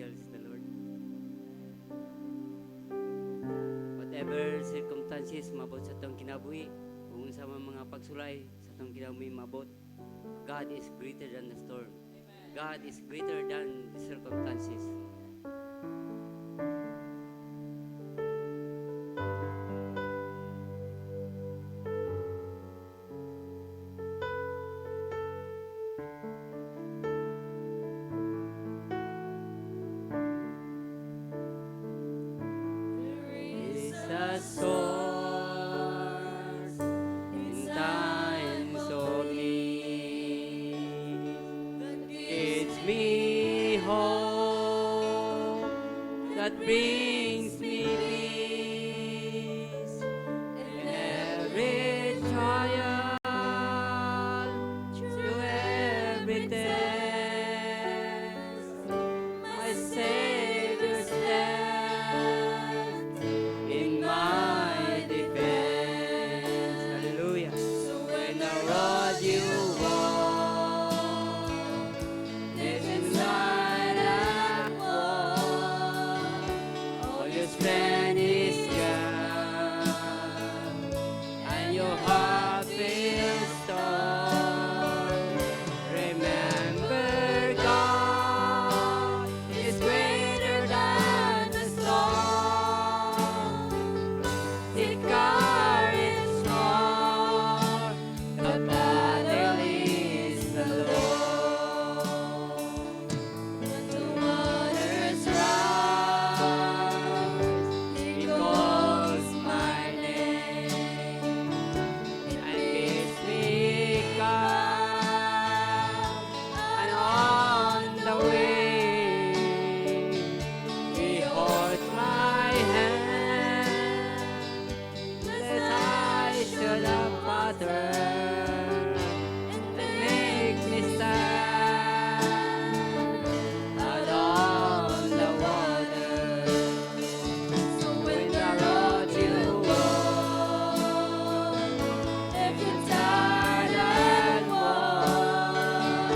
angels, the Lord. Whatever circumstances, mabot sa itong kinabuhi, kung sa mga pagsulay, sa itong kinabuhi mabot, God is greater than the storm. God is greater than the circumstances. The source in times of need that gives me hope, that brings me peace in every trial, through every test. My Savior stands in my defense. Hallelujah. So when the road you walk is in light and walk, all your strength is gone, and your heart feels torn. Remember, God is greater than the storm. Take courage, Lord, the battle is the Lord. When the waters rise, He calls my name and gives me calm. And on the way, He holds my hand, lest I should have faltered, and make me stand out on the water. So when the road you walk, if you turn and walk,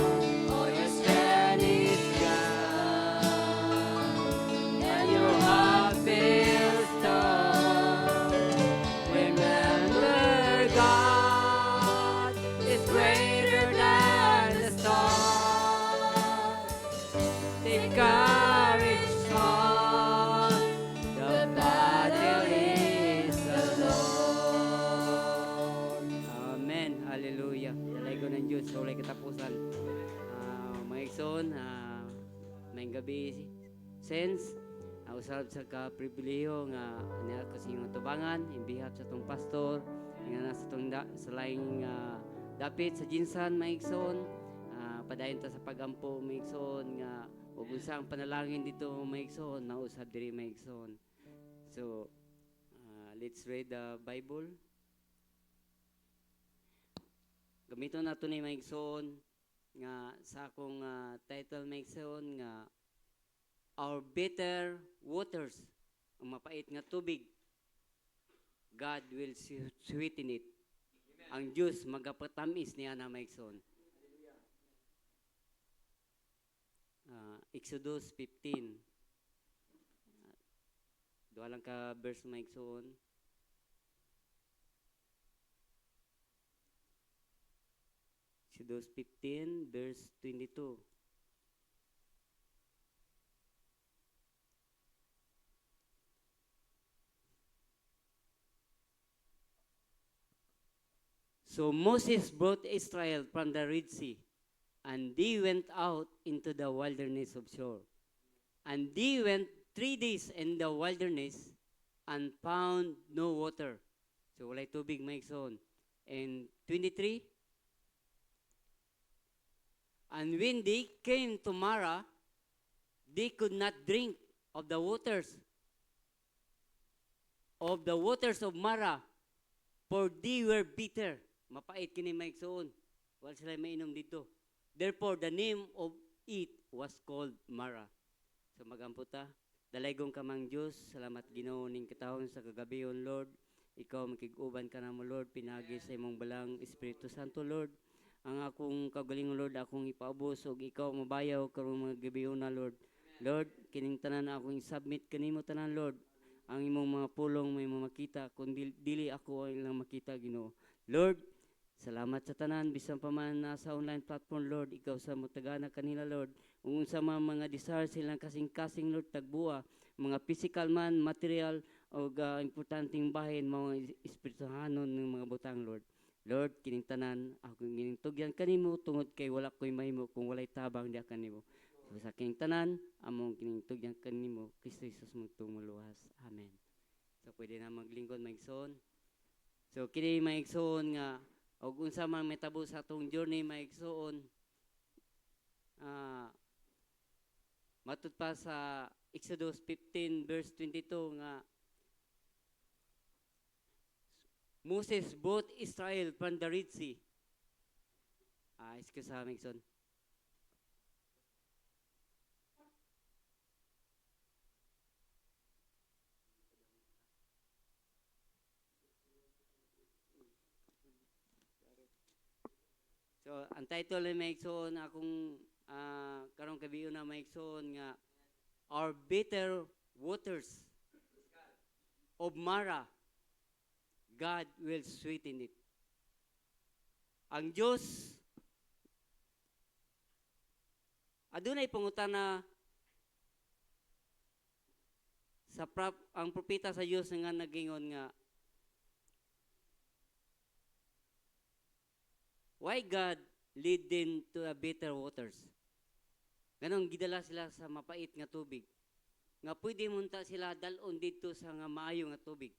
all your strength is gone, and your heart feels torn. Remember, God is greater than the storm. Take courage, son, the battle is the Lord. Amen. Hallelujah. Dalay ko ng Diyos. Walay katapusan. Mga igsoon, may gabi sense. Usab sa ka-pribileyo nga niya ko sa inyong tubangan in behalf sa tong pastor nga nasa tong sa laing dapit sa Jinsan maigsoon, padayon ta sa pagampo maigsoon nga ug unsang panalangin dito maigsoon nausab diri maigsoon. So let's read the Bible. Gamiton nato ni maigsoon nga sa akong title maigsoon nga Our Bitter Waters, ang mapait nga tubig, God will sweeten it. Ang Diyos magapatamis niya na maigsoon. Exodus 15. Duha lang ka verse maigsoon. Exodus 15 verse 22. So Moses brought Israel from the Red Sea, and they went out into the wilderness of Shur. And they went 3 days in the wilderness and found no water. So walay tubig maigsoon. And 23, and when they came to Mara, they could not drink of the waters of Mara, for they were bitter. Mapait kini maigsoon. Wala sila mainom dito. Therefore, the name of it was called Mara. So magamputa. Dalaygong kamang Diyos. Salamat Ginoo ning katawon sa kagabiyon, Lord. Ikaw makig-uban ka na mo, Lord. Pinagi sa imong balang Espiritu Santo, Lord. Ang akong kagaling, Lord, akong ipaubos. O ikaw mabayaw karong mga gabiyon na, Lord. Lord, kining tanan akong i-submit kanimo tanan, Lord. Ang imong mga pulong may mga makita, kung dili ako ang ilang makita, Ginoo. Lord, salamat sa tanan, bisan pa man nasa online platform, Lord, ikaw sa mutagana kanila, Lord. Kung unsa man mga desire silang kasing-kasing, Lord, tagbuha, mga physical man, material, o importanteng bahin, mga espirituhanon ng mga butang, Lord. Lord, kining tanan, ako ginintugyan kanimo, tungod kay wala ko'y mahimo, kung walay tabang diya kanimo. So, sa kining tanan, among kinintugyan kanimo, Kristo Jesus mong tumuluwas. Amen. So, pwede na maglingkod, maigsoon. So, kini maigsoon nga, og unsa man metabo sa atong journey maigsoon, ah, matud pa sa Exodus 15 verse 22 nga, Moses brought Israel from the Red Sea. Excuse me, maigsoon. So, ang title ay maigsoon akong karong kabiyo na maigsoon nga Our Bitter Waters of Mara, God will sweeten it. Ang Diyos, adunay pangutana sa ang propeta sa Diyos nga nagingon nga, why God lead them to a bitter waters? Ganong gidala sila sa mapait nga tubig. Nga pwede munta sila dalon dito sa nga maayo nga tubig.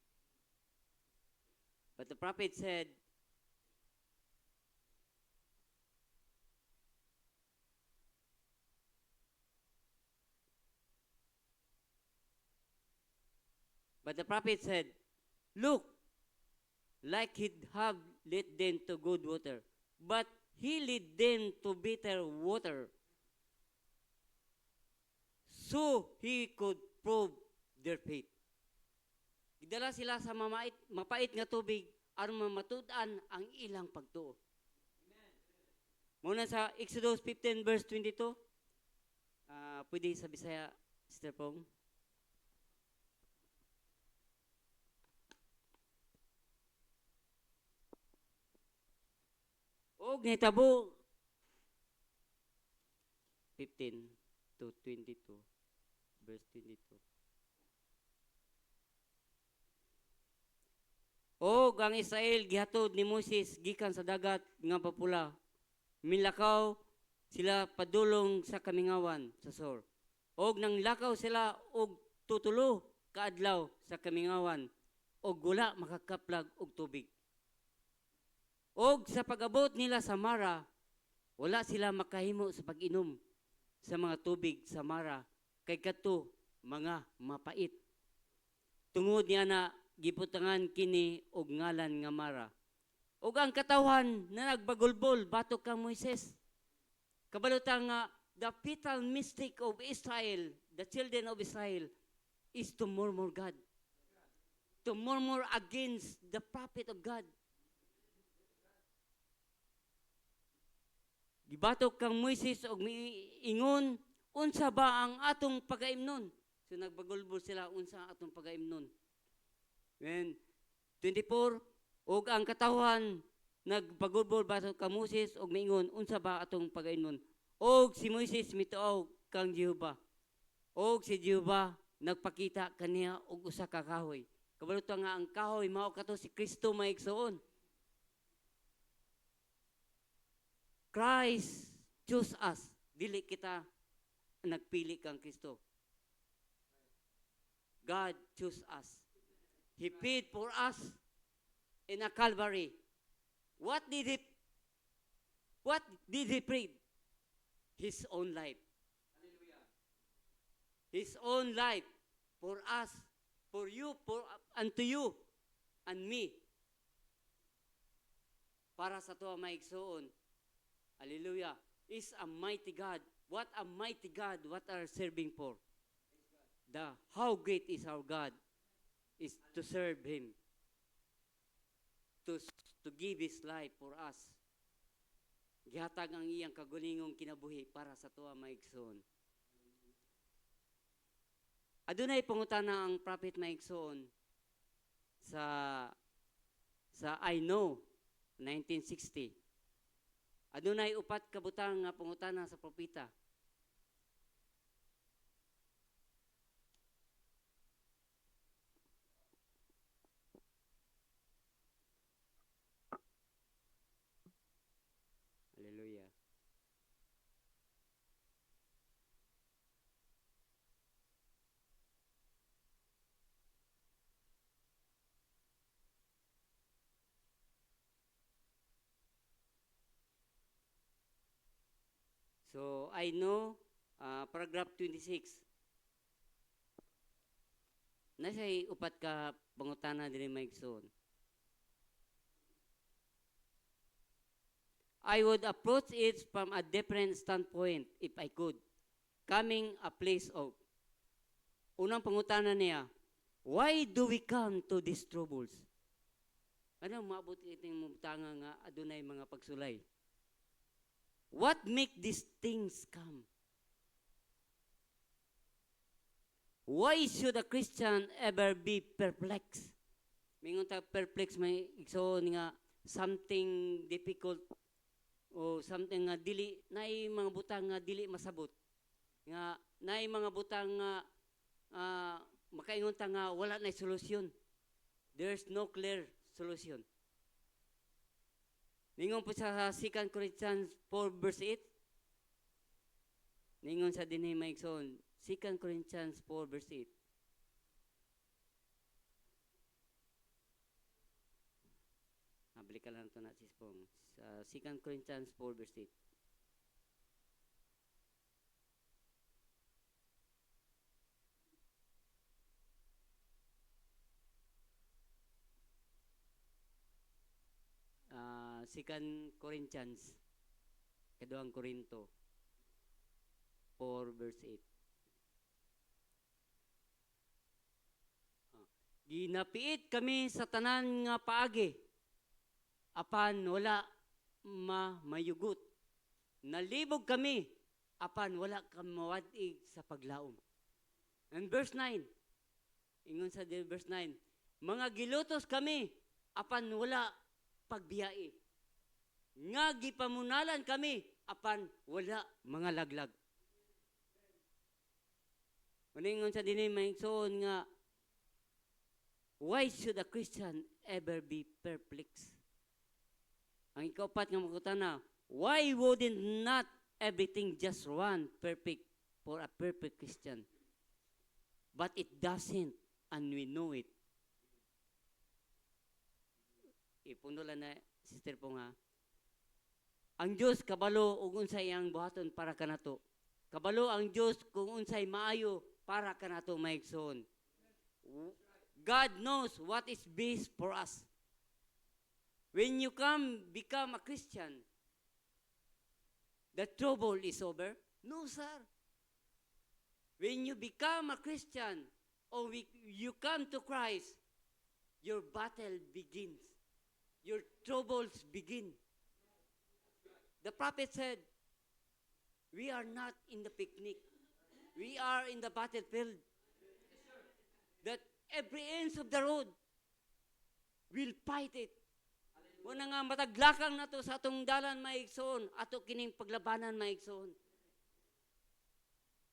But the prophet said, look, like he'd have led them to good water, but he led them to bitter water, so he could prove their faith. Gidala sila sa mapait nga tubig aron mamatud-an ang ilang pagtuo. Muna sa Exodus 15 verse 22, pwede sa Bisaya, Sister Pong. Og nitabo 15 to 22 verse 22. Og ang Israel gihatod ni Moses gikan sa dagat nga papula. Milakaw sila padulong sa kamingawan sa Sor. Og nang lakaw sila og tutulo kaadlaw sa kamingawan og wala makakaplag og tubig. Og sa pag-abot nila sa Mara, wala sila makahimo sa pag-inom sa mga tubig sa Mara kay kadto mga mapait. Tungod niya na giputangan kini og ngalan nga Mara. Og ang katawhan na nagbagulbol batok kang Moises. Kabalutang nga the fatal mistake of Israel, the children of Israel, is to murmur God. To murmur against the prophet of God. Gibatok kang Moises og miingon, unsa ba ang atong pagaimnon? So nagbagulbol sila, unsa ang atong pagaimnon? When 24, og ang katawhan nagbagulbol batok kang Moises og miingon, unsa ba atong pagaimnon? Og si Moises mituaw kang Jehova. Og si Jehova nagpakita kaniya og usa ka kahoy. Kabalutang nga ang kahoy mao kato si Kristo maigsoon. Christ choose us. Dili kita nagpili kang Kristo. God choose us. He paid for us in a Calvary. What did he pray? His own life. His own life for us, for you, unto you and me. Para sa tuwa maigsoon. Hallelujah. Is a mighty God. What a mighty God, what are serving for? How great is our God is to serve Him. To give His life for us. Gihatag ang iyang kagulingong kinabuhi para sa tuwa maigsoon. Adunay pangutana ang prophet maigsoon sa I Know 1960. Adunay upat ka butang nga pangutana sa propeta. Hallelujah. So, I know, paragraph 26. Nasa'y upat ka pangutana din maigsoon. I would approach it from a different standpoint if I could. Coming a place of. Unang pangutana niya, why do we come to these troubles? Ano maabot iting mutanga nga adunay mga pagsulay? What make these things come? Why should a Christian ever be perplexed? Mingon ta perplexed may igsoon nga something difficult o something nga dili naay mga butang nga dili masabot. Nga naay mga butang nga makaingon ta nga wala nay solusyon. There's no clear solution. Ningon po sa 2 Corinthians 4 verse 8. Ningon sa dinhi maigsoon 2 Corinthians 4 verse 8. Balik ka lang ito na sispong. Sa 2 Corinthians 4 verse 8. Second Corinthians, kaduang Korinto, 4 verse 8. Ginapiit kami sa tanan nga paagi, apan wala mayugot. Nalibog kami, apan wala kamawadig sa paglaom. And verse 9, ingon sa verse 9, mga gilutos kami, apan wala pagbiyai. Nga gipamunalan kami, apan wala mga laglag. Maningon sa dinhi maigsoon nga, why should a Christian ever be perplexed? Ang ikaapat nga magutana, why wouldn't not everything just run perfect for a perfect Christian? But it doesn't, and we know it. Ipundulan na, sister po nga, ang Diyos kabalo ug unsay iyang buhaton para kanato. Kabalo ang Diyos kung unsay maayo para kanato maigsoon. God knows what is best for us. When you become a Christian, the trouble is over? No, sir. When you become a Christian or you come to Christ, your battle begins. Your troubles begin. The prophet said, we are not in the picnic. We are in the battlefield. That every inch of the road will fight it. Muna nga mataglakang na to sa atong dalan maigsoon, ato kining paglabanan maigsoon.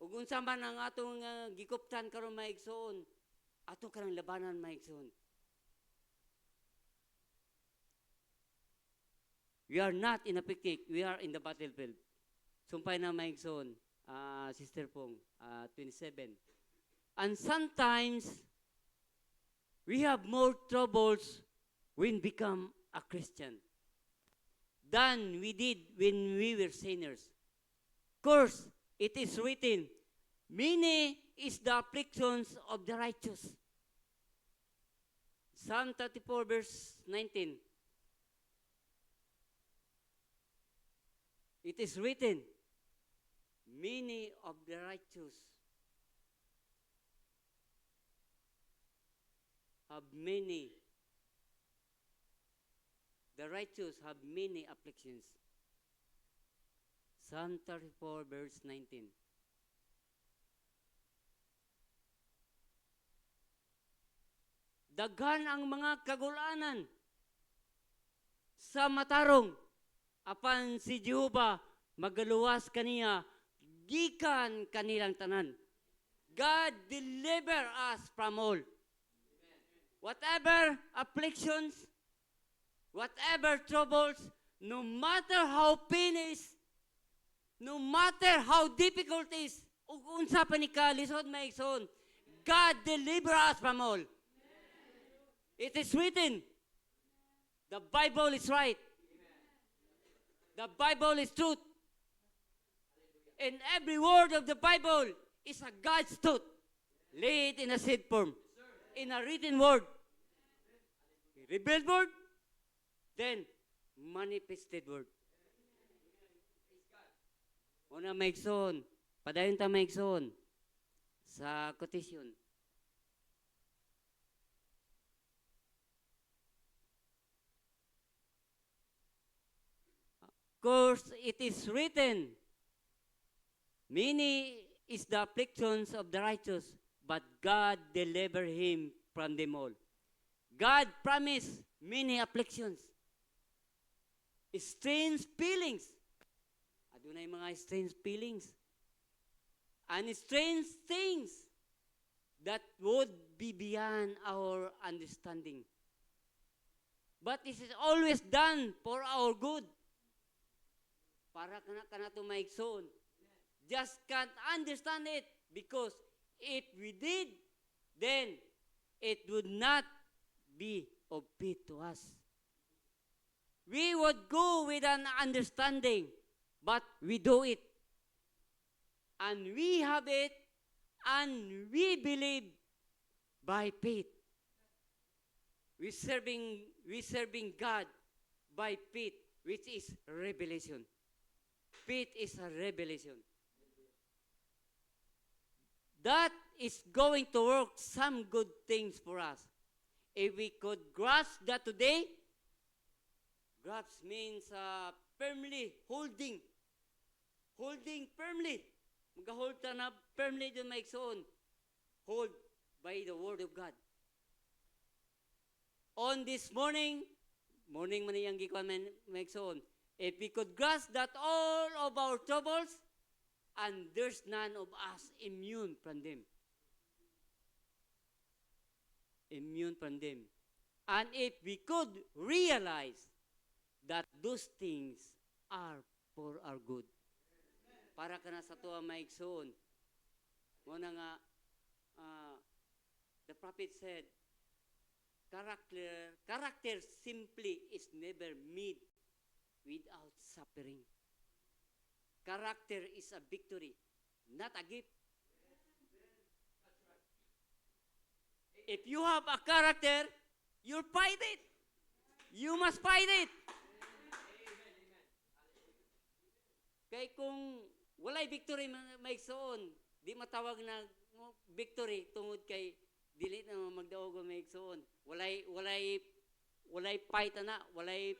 Ug unsa man ang atong gikuptan karon maigsoon, ato kanang labanan maigsoon. We are not in a picnic, we are in the battlefield. Sumpay na maigsoon, Sister Pong, 27. And sometimes, we have more troubles when become a Christian than we did when we were sinners. Of course, it is written, many is the afflictions of the righteous. Psalm 34 verse 19. It is written, many of the righteous have many. The righteous have many afflictions. Psalm 34 verse 19. daghan ang mga kagulanan sa matarong, apan si Jehova magaluwas kaniya gikan kanilang tanan. God deliver us from all. Whatever afflictions, whatever troubles, no matter how pain is, no matter how difficult is, ug unsa pa ni ka lisod maigsoon, God deliver us from all. It is written. The Bible is right. The Bible is truth. And every word of the Bible is a God's truth. Laid in a seed form. In a written word. Revealed word. Then, manifested word. Una maigsoon. Padayon ta maigsoon. Sa quotation. Course it is written, many is the afflictions of the righteous, but God deliver him from them all. God promised many afflictions, strange feelings. Adunay mga strange feelings and strange things that would be beyond our understanding. But it is always done for our good. Para kana to maigsoon. Just can't understand it because if we did, then it would not be of fit to us. We would go with an understanding, but we do it. And we have it, and we believe by faith. We serving God by faith, which is revelation. Faith is a revelation. That is going to work some good things for us. If we could grasp that today, grasp means firmly holding. Holding firmly. Mag-hold ta na firmly dun maigsoon. Hold by the word of God. On this morning man niyang gikuan maigsoon, if we could grasp that all of our troubles, and there's none of us immune from them. Immune from them. And if we could realize that those things are for our good. Para ka na sa tuwa maigsoon. Muna nga, the prophet said, character simply is never made without suffering. Character is a victory, not a gift. If you have a character, you'll fight it. You must fight it. Kaya kung walay victory maigsoon, di matawag na victory tungod kay dili na magdaog maigsoon. Walay fight na, walay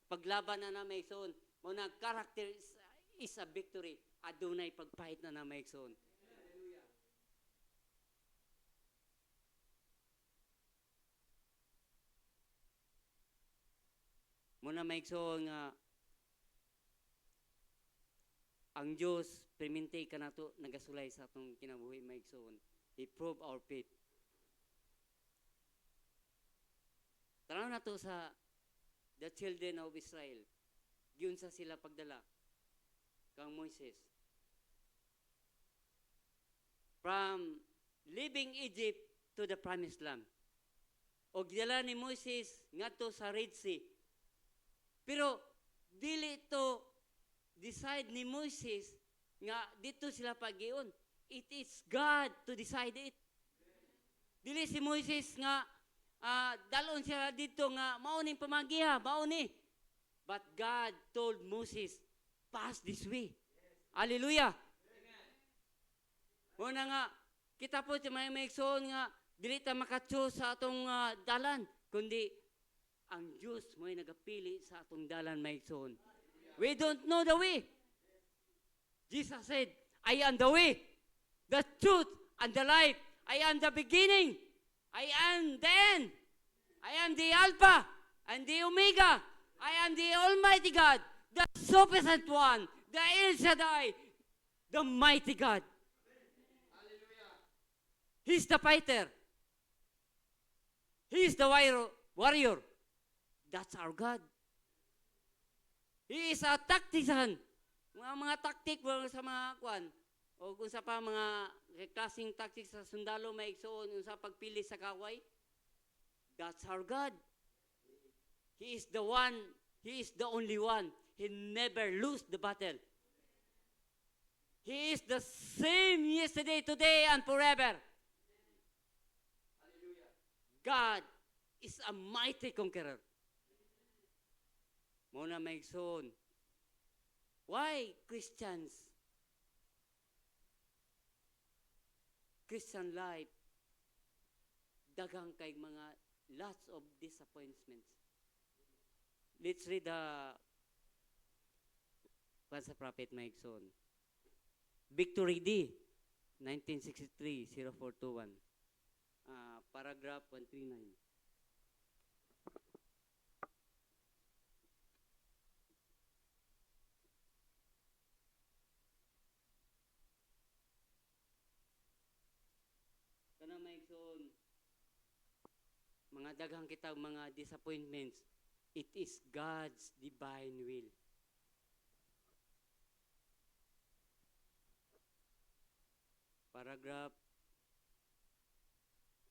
paglaban na maigsoon. Muna character is a victory. Adunay pagfight na maigsoon. Muna maigsoon nga ang Diyos permintay ka nato nagasulay sa atong kinabuhi maigsoon. He prove our faith. Tanaw na to sa the children of Israel. Giunsa sila pagdala kang Moises. From leaving Egypt to the promised land. O gidala ni Moises ngadto sa Red Sea. Pero dili to decide ni Moises nga dito sila pagion. It is God to decide it. Dili si Moises nga dalon siya dito nga mauning pamagiha, mauni. But God told Moses, pass this way. Hallelujah. Muna nga, kita po sa may maigsoon nga, dili ta makatso sa atong dalan, kundi ang Diyos mo'y nagapili sa atong dalan maigsoon. We don't know the way. Jesus said, I am the way, the truth, and the life. I am the beginning I am the end. I am the Alpha and the Omega. I am the Almighty God, the sufficient one, the El Shaddai, the mighty God. He's the fighter. He's the warrior. That's our God. He is a tactician. Mga taktik sa mga kwan. O kung sa pa mga klaseng tactics sa sundalo may igsoon, kung sa pagpili sa kaway. That's our God. He is the one. He is the only one. He never lose the battle. He is the same yesterday, today, and forever. God is a mighty conqueror. Muna may igsoon. Why Christian life, dagang kay mga lots of disappointments. Let's read the sa prophet Maigson. Victory D, 1963-0421. Paragraph 139. Kana Maigson, mga daghang kita mga disappointments, it is God's divine will. Paragraph,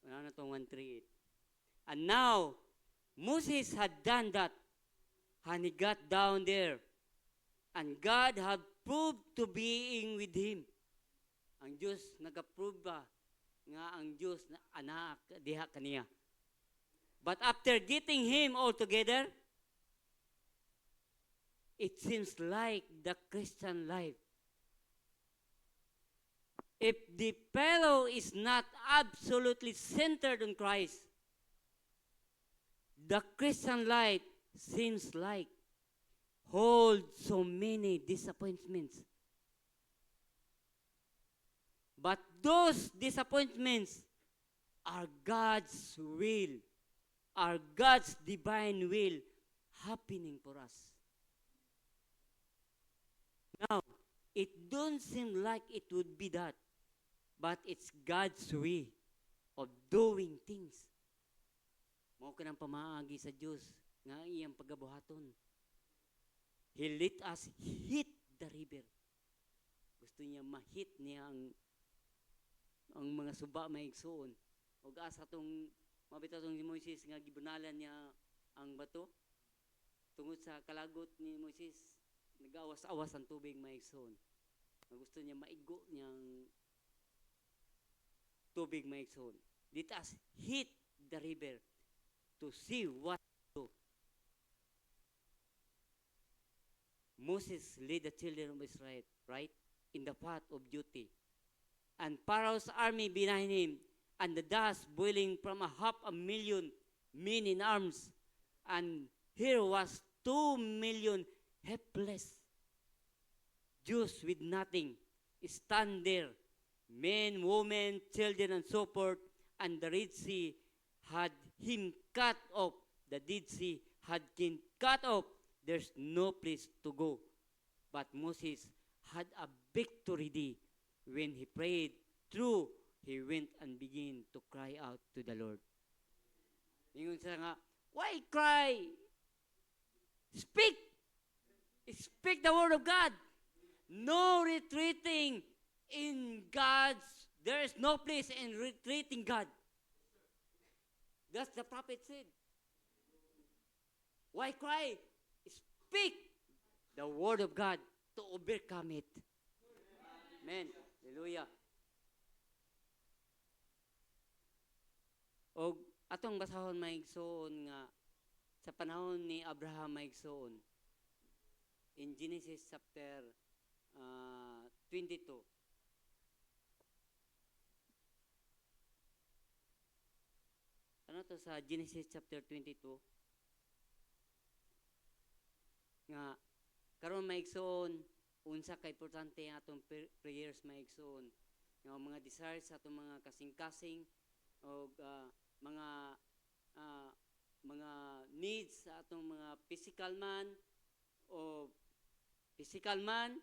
ano na itong 138. And now, Moses had done that, and he got down there, and God had proved to being with him. Ang Diyos nag-approve ba nga ang Diyos na anak diha kaniya. But after getting him all together, it seems like the Christian life. If the fellow is not absolutely centered on Christ, the Christian life seems like hold so many disappointments. But those disappointments are God's will, are God's divine will happening for us. Now, it don't seem like it would be that, but it's God's way of doing things. Mao ka ng pamaagi sa Diyos nga iyang pagabuhaton. He let us hit the river. Gusto niya ma-hit niya ang mga suba maigsoon. Ug asa tong mabitaw tong si Moises nga gibunalan niya ang bato tungod sa kalagot ni Moises, nagawas-awas ang tubig maigsoon. Gusto niya maigo niyang tubig maigsoon. Let us hit the river to see what to do. Moses led the children of Israel, right, in the path of duty. And Pharaoh's army behind him, and the dust boiling from 500,000 men in arms. And here was 2,000,000 helpless Jews with nothing, stand there, men, women, children, and so forth, and the Red Sea had him cut off. The Dead Sea had him cut off. There's no place to go. But Moses had a victory day. When he prayed through, he went and began to cry out to the Lord. Ingon siya nga, why cry? Speak! Speak the word of God. No retreating in God's, there is no place in retreating God. That's the prophet said. Why cry? Speak the word of God to overcome it. Amen. Hallelujah. O atong basahon maigsoon nga sa panahon ni Abraham maigsoon in Genesis chapter 22. Ano to sa Genesis chapter 22? Nga karon maigsoon unsa ka importante ang atong prayers maigsoon nga mga desires sa atong mga kasing-kasing o mga ah, mga needs sa atong mga physical man,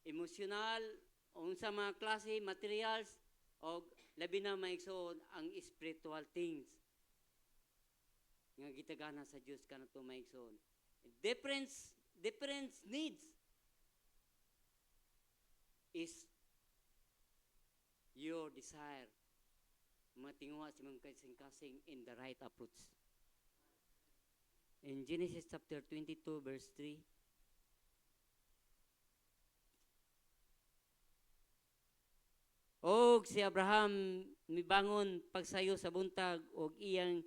emotional, o unsa mga klase materials, o labi na maigsoon ang spiritual things nga gitagana sa Dios kanato maigsoon. Different needs is your desire matinguha sa mga kasing-kasing in the right approach. In Genesis chapter 22 verse 3, og si Abraham mibangon pagsayo sa buntag og iyang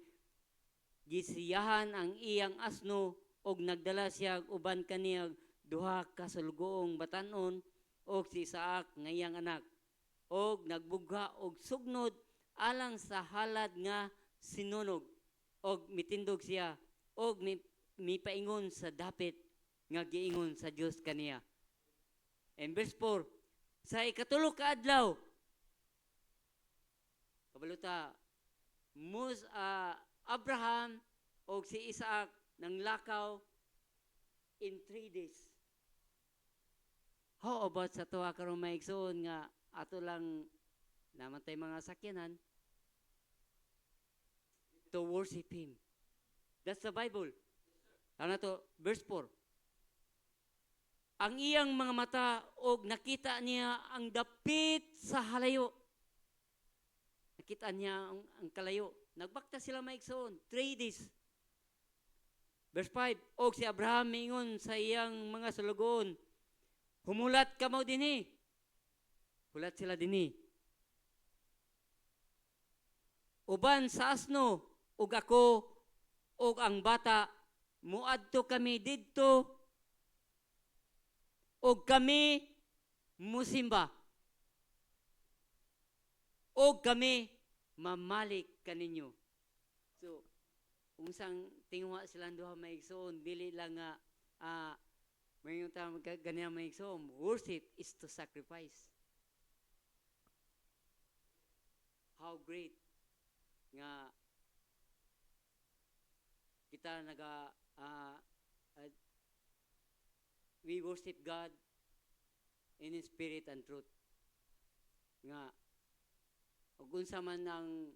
gisiyahan ang iyang asno og nagdala siya uban kaniyang duha ka sulgoong batan-on og si Isaac nga iyang anak og nagbugha og sugnod alang sa halad nga sinunog og mitindog siya og mipaingon sa dapit nga giingon sa Dios kaniya. And verse 4, sa ikatulo ka adlaw kabaluta Abraham og si Isaac nang lakaw in 3 days. How about sa tuwa karong maigsoon nga ato lang namatay mga sakyanan to worship Him. That's the Bible. Ano to? Verse 4. Ang iyang mga mata og nakita niya ang dapit sa halayo. Nakita niya ang kalayo. Nagbakta sila maigsoon. 3 days. Verse 5. Og si Abraham mingon sa iyang mga sulugoon, humulat ka mo dinhi. Hulat sila dinhi. Uban sa asno, ug ako, ug ang bata, muadto kami didto, ug kami musimba. Og kami mamalik kaninyo. So, unsang tinguha silang duha maigsoon, dili lang nga mayroon tayo ganyan maigsoon. Worship is to sacrifice. How great nga kita we worship God in spirit and truth. Nga ug unsa man ang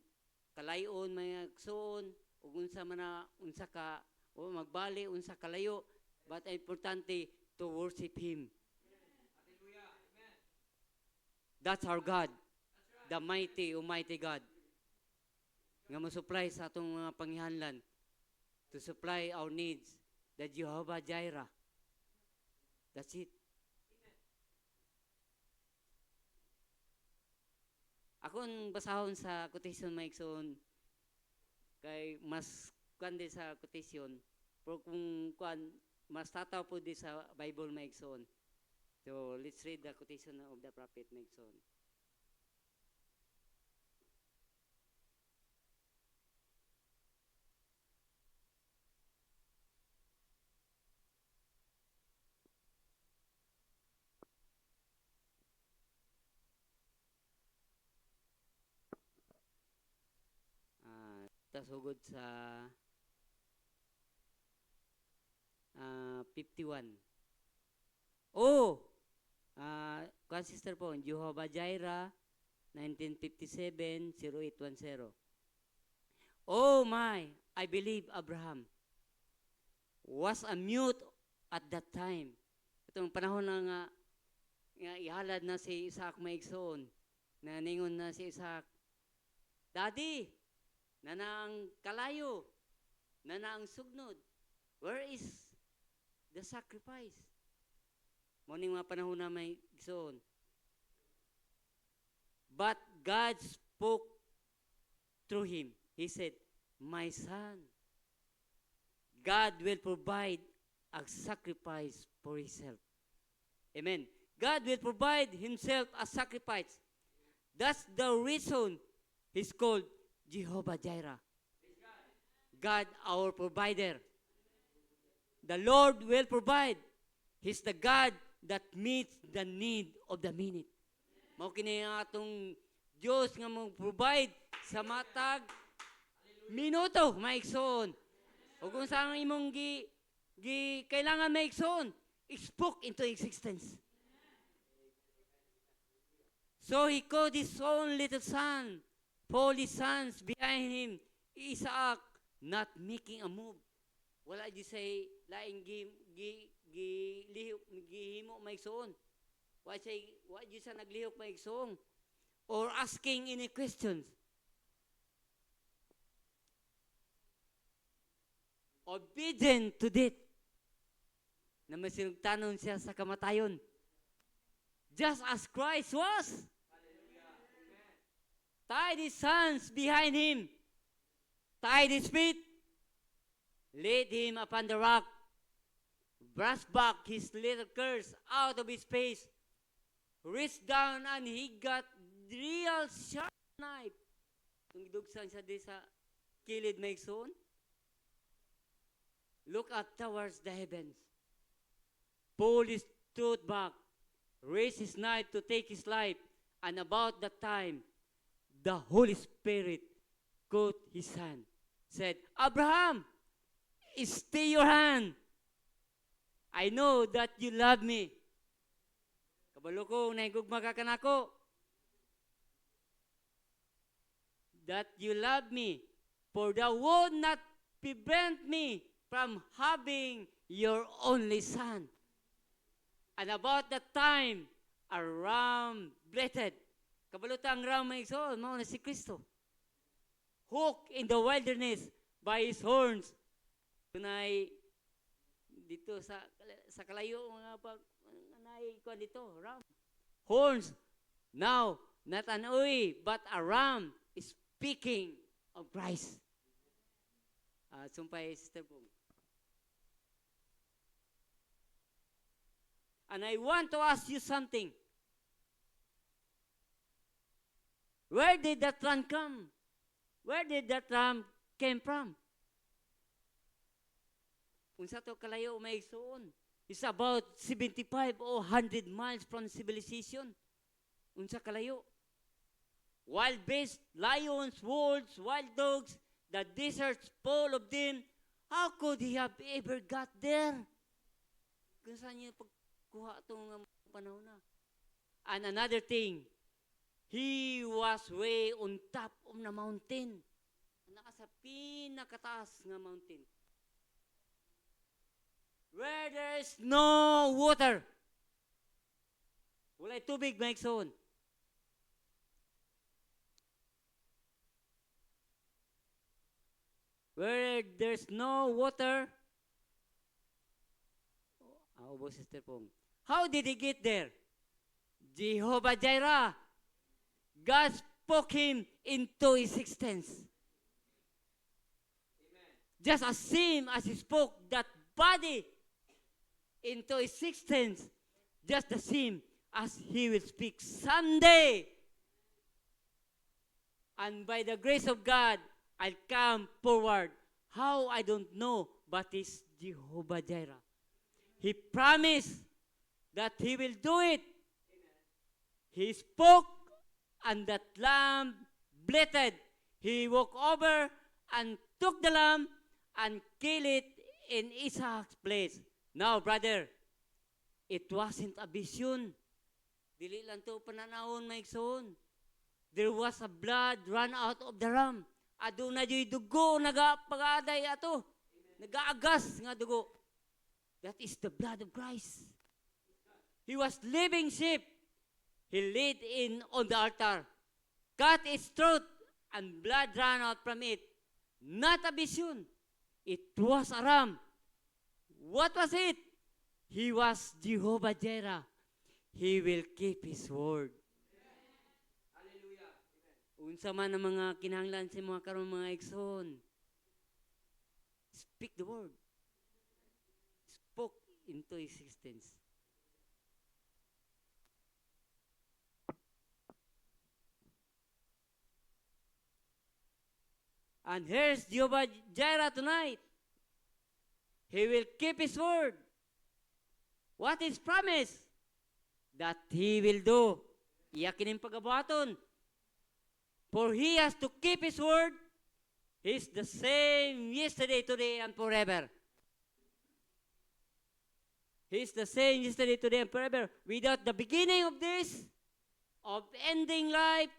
kalayon mga igsoon, ug unsa man unsa ka o magbali unsa kalayo, but importante to worship Him. Hallelujah. Amen. That's our God. The mighty, almighty God. Nga mo-supply sa atong mga panghihanlan, to supply our needs, the Jehovah Jireh. That's it. Akong basahon sa quotation maigsoon, kay mas kundi sa quotation, pero kung mas tataw po di sa Bible maigsoon. So let's read the quotation of the prophet maigsoon. Tasugod sa 51. Sister po, Jehovah Jireh, 1957-0810. Oh my, I believe Abraham was a mute at that time. Itong panahon na nga ihalad na si Isaac maigsoon, na ningon na si Isaac, Daddy, nanaang kalayo, nanaang sugnod. Where is the sacrifice? Morning mga panahon na may igsoon. But God spoke through him. He said, my son, God will provide a sacrifice for Himself. Amen. God will provide Himself a sacrifice. That's the reason He's called Jehovah Jireh. God, our provider. The Lord will provide. He's the God that meets the need of the minute. Mao kini ang atong Dios nga mo provide sa matag minuto maigsoon. O kung saan imong kailangan maigsoon, spoke into existence. So he called his own little son, holy sons behind him, Isaac, not making a move. Wala di say laing gihimo maigsoon. Why di sa naglihok maigsoon? Or asking any questions. Obedient to death. Na masinugtanon siya sa kamatayon. Just as Christ was. Tied his hands behind him. Tied his feet. Laid him upon the rock. Brushed back his little curse out of his face. Reached down and he got real sharp knife. Kung idugsan siya di sa kilid maigsoon. Look up towards the heavens. Pulled his tooth back. Raised his knife to take his life. And about that time, the Holy Spirit caught his hand. Said, Abraham, stay your hand. I know that you love me. Kabalo ko, naigugma ka kanako. That you love me. For thou would not prevent me from having your only son. And about that time, a ram bleated. Kabaluta ang ram maigsoon, mao na si Kristo. Hooked in the wilderness by his horns. Kunay dito sa kalayo mga nanay ko dito, ram. Horns. Now, not an uy, but a ram is speaking of Christ. Sumpay, Sister Bong. And I want to ask you something. Where did that ram come? Where did that ram came from? Unsa to kalayo maigsoon. It's about 75 or 100 miles from civilization. Unsa kalayo. Wild beasts, lions, wolves, wild dogs, the desert's full of them. How could he have ever got there? Kung saan niya pagkuha itong panahon na. And another thing, he was way on top of the mountain. Nasa pinakataas nga mountain. Where there is no water. Walay tubig maigsoon. Where there's no water. Sister Pong. How did he get there? Jehovah Jireh. God spoke him into existence. Amen. Just as same as he spoke that body into existence, just the same as he will speak someday. And by the grace of God, I'll come forward. How, I don't know, but it's Jehovah Jireh. He promised that he will do it. Amen. He spoke, and that lamb bleated. He walked over and took the lamb and killed it in Isaac's place. Now, brother, it wasn't a vision. Dili lang to pananahon maigsoon. There was a blood run out of the ram. Aduna joy dugo nagapagaday ato. Nagaagas nga dugo. That is the blood of Christ. He was living sheep. He laid in on the altar, cut its throat, and blood ran out from it. Not a vision. It was a ram. What was it? He was Jehovah Jireh. He will keep His word. Hallelujah. Unsa man ang mga kinahanglan sa mga karon mga igsoon. Speak the word. Spoke into existence. And here's Jehovah Jireh tonight. He will keep His word. What is promised? That He will do. Iyakin ang pagabuhaton. For He has to keep His word. He's the same yesterday, today, and forever. He's the same yesterday, today, and forever. Without the beginning of this, of ending life,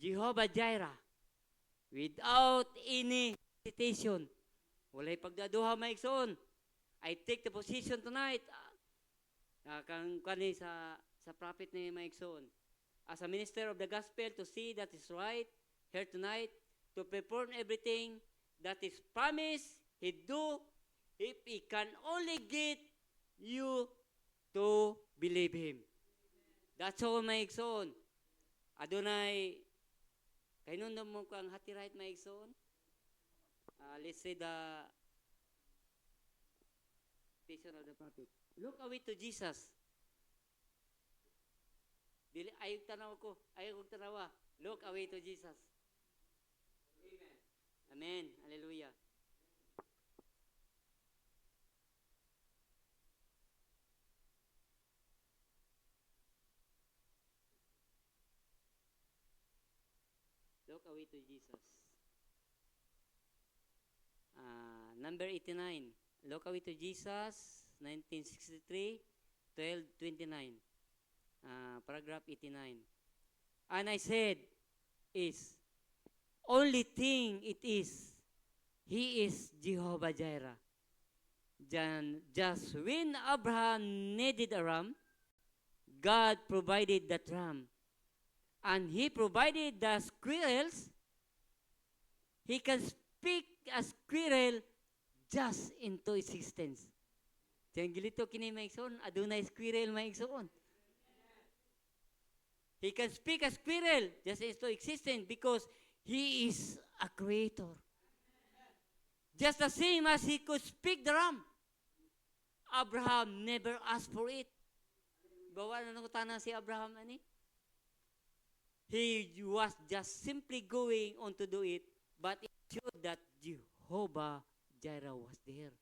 Jehovah Jireh, without any hesitation. Walay pagdaduha maigsoon. I take the position tonight, kang kani sa prophet ni maigsoon. As a minister of the gospel, to see that is right here tonight, to perform everything that is promised, He do, if He can only get you to believe Him. That's all maigsoon. Adunay, kay nun mo kang hati right maigsoon. Let's say the vision of the prophet. Look away to Jesus. Dili ayog tanaw ko, ayog tanawa. Look away to Jesus. Amen. Amen. Hallelujah. Look away to Jesus. Number 89. Look away to Jesus, 1963, 12:29. Paragraph 89. And I said, is, only thing it is, He is Jehovah Jireh. Just when Abraham needed a ram, God provided that ram. And He provided the squirrels. He can speak a squirrel just into existence. Diyan gilito kini maigsoon, adunay squirrel maigsoon. He can speak a squirrel just into existence because He is a creator. Just the same as He could speak the ram. Abraham never asked for it. Bawa na nangutana si Abraham ani? He was just simply going on to do it, but it showed that Jehovah Jireh was there.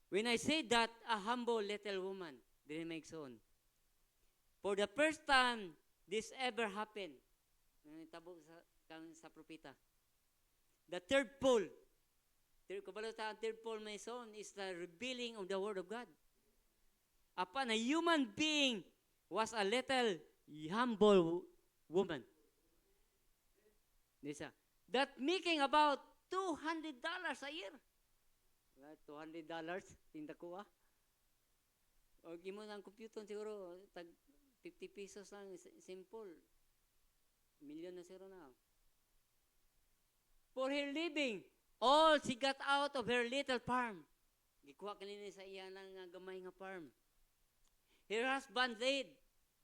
When I say that, a humble little woman, didn't make son. For the first time this ever happened, tabo sa propeta. The third pole, third pole, my son, is the revealing of the Word of God. Upon a human being was a little humble woman. Nisa, that making about $200 a year. $200, tinda ko O gimo ng computer siguro, tag 50 pesos lang, simple. Million na siguro na. For her living, all she got out of her little farm. Gikuha kanina sa iya ng gamay nga farm. Her husband died.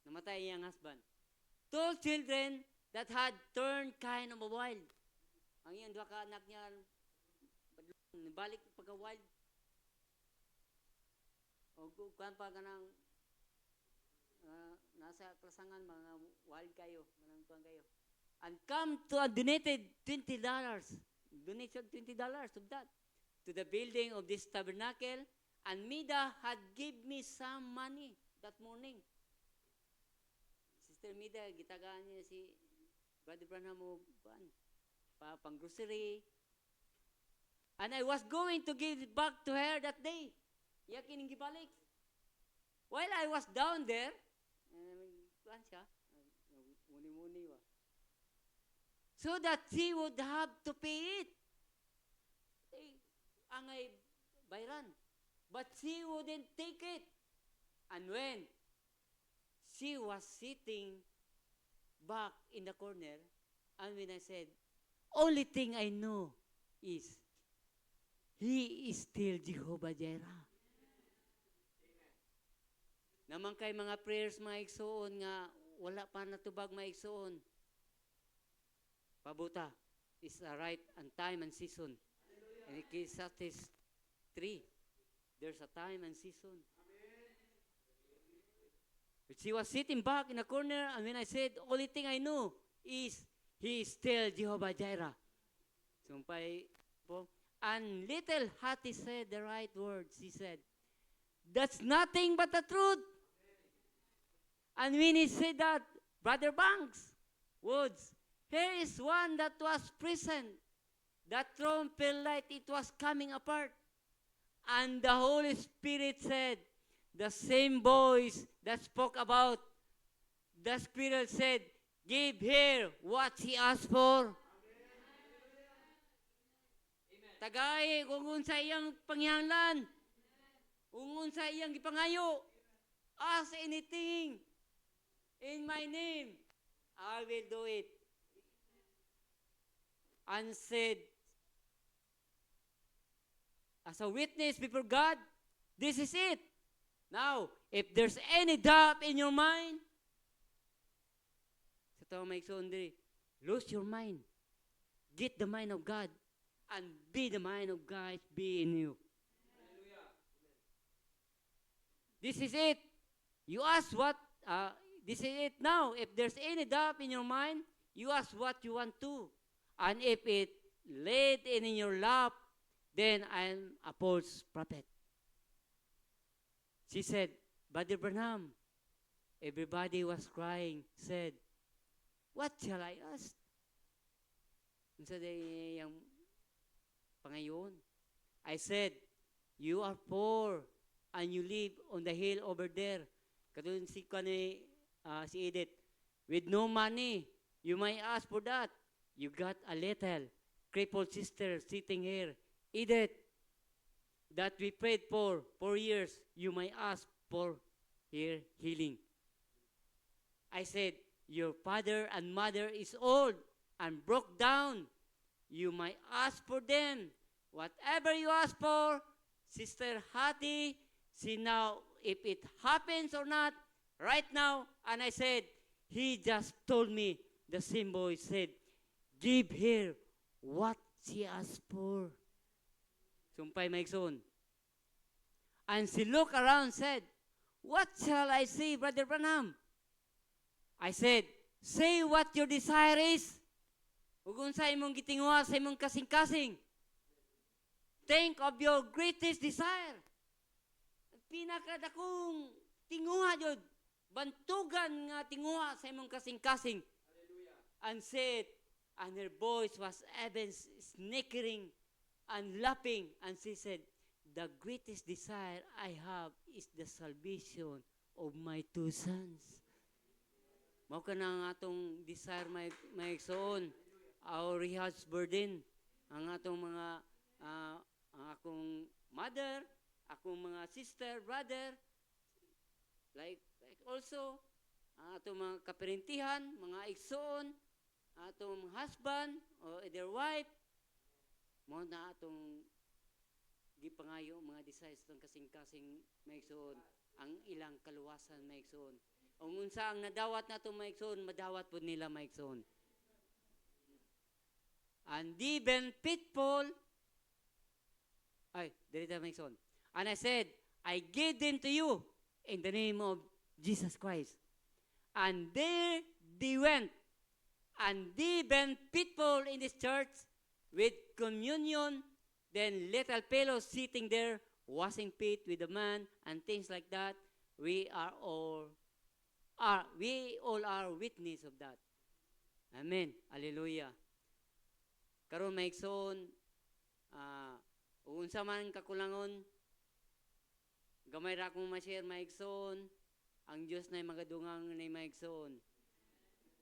Namatay iyang husband. 2 children that had turned kind of wild. Ang iyang dua ka anak niya, balik pagka-wild. O kuhan pa ka ng nasa klasangan, mga wild kayo, manang kuhan kayo. And come to a donated $20. Donation $20 of that to the building of this tabernacle. And Mida had give me some money that morning. Sister Mida, gitagaan niya si Brother Branham mo pang grocery. And I was going to give it back to her that day. Yakin gibalik. While I was down there, kuan siya, muni-muni wa. So that she would have to pay it. Angay bayran. But she wouldn't take it. And when she was sitting back in the corner, and when I said, only thing I know is, He is still Jehovah Jireh. Naman kay mga prayers maigsoon nga, wala pa natubag maigsoon. Pabuta is a right and time and season. And Ecclesiastes 3, there's a time and season. But she was sitting back in a corner, and when I said, only thing I know is, He is still Jehovah Jireh. Sumpay po. And little Hattie said the right words. She said, that's nothing but the truth. And when he said that, Brother Banks, Woods, Here is one that was present. That throne felt like it was coming apart. And the Holy Spirit said, the same voice that spoke about the squirrel said, give her what she asked for. Tagay, kung unsa iyang pangyanglan, kung unsa iyang gipangayo, ask anything in my name, I will do it. And said, as a witness before God, this is it. Now, if there's any doubt in your mind, sa tao may iksundi, lose your mind. Get the mind of God. And be the mind of God be in you. This is it. You ask what, this is it now. If there's any doubt in your mind, you ask what you want to. And if it laid in your lap, then I'm a false prophet. She said, Brother Branham, everybody was crying, said, what shall I ask? Unsa day yung pangayon? I said, you are poor and you live on the hill over there. Katulad si Edith, with no money, you may ask for that. You got a little crippled sister sitting here. Edith, that we prayed for 4 years, you may ask for her healing. I said, your father and mother is old and broke down. You might ask for them. Whatever you ask for, Sister Hattie, see now if it happens or not right now. And I said, he just told me, the same boy said, give her what she asked for. Sumpay maigsoon. And she looked around and said, what shall I say, Brother Branham? I said, say what your desire is. Ug unsa imong gitinguha sa imong kasing-kasing. Think of your greatest desire. Pinakadakong tinguha jud, bantugan nga tinguha sa imong kasing-kasing. And said, and her voice was even snickering and laughing, and she said, the greatest desire I have is the salvation of my 2 sons. Mao ka na ang atong desire may igsoon, our rehab's burden, ang atong mga ang akong mother, akong mga sister, brother, like also ang atong mga kaparentihan, mga igsoon, atong husband or their wife, mo na atong gipangayo mga desires ng kasing-kasing maigsoon, ang ilang kaluwasan maigsoon. Ung unsa ang nadawat nato maigsoon, madawat pud nila maigsoon. And even pitfall, dirita maigsoon. And I said, I gave them to you in the name of Jesus Christ. And there they went. And even pitfall in this church with communion, then little fellows sitting there washing feet with the man and things like that. We all are witness of that. Amen. Hallelujah. Karon maigsoon, unsa man kakulangon, gamay ra akong ma-share maigsoon, ang Dios na magadungang na maigsoon.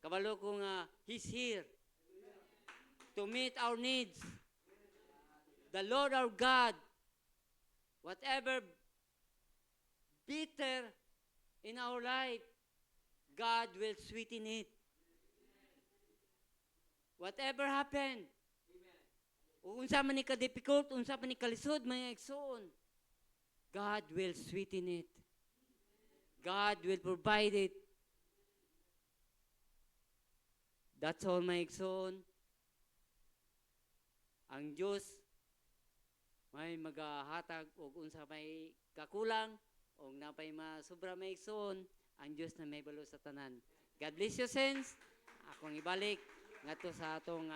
Kabalo ko nga, He's here to meet our needs. The Lord our God, whatever bitter in our life, God will sweeten it. Whatever happened, unsa man ni ka-difficult, unsa man ni kalisod, mga igsoon, God will sweeten it. God will provide it. That's all, mga igsoon. Ang Diyos may magahatag o unsa may kakulang o napay masubra may igsoon, ang Diyos na may balo sa tanan. God bless you, saints. Akong ibalik ngadto sa atong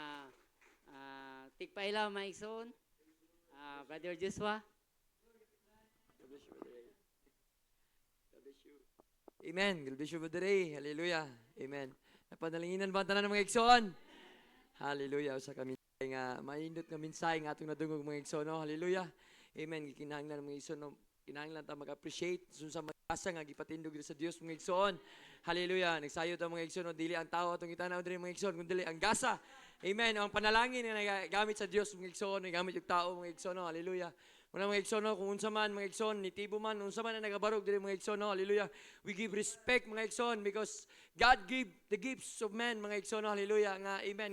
tigpailaw mga igsoon. Brother Joshua. God bless you, Brother Ray. God bless you. Amen. God bless you, Brother Ray. Hallelujah. Amen. Napadalinginan ba ang tanan ng mga igsoon? Hallelujah. Usa ka minsay nga mainindot nga minsay nga atong nadungog mga igsoon, no? Hallelujah. Amen. Kinahanglan mga igsoon, no? Kinahanglan ta mag-appreciate sa mag-asa nga gipatindog sa Dios mga igsoon. Hallelujah. Nagsayo ta mga igsoon, no? Dili ang tao atong itanaw diri mga igsoon, kundi ang gasa. Amen. Ang panalangin nga gamit sa Dios mga igsoon, gamit yung tao mga igsoon, no? Hallelujah. Muna mga igsoon, no? Kung unsa man mga igsoon, nitibo man, unsa man ang nagabarog diri mga igsoon, no? Hallelujah. We give respect mga igsoon because God give the gifts of men mga igsoon, no? Hallelujah. Nga amen.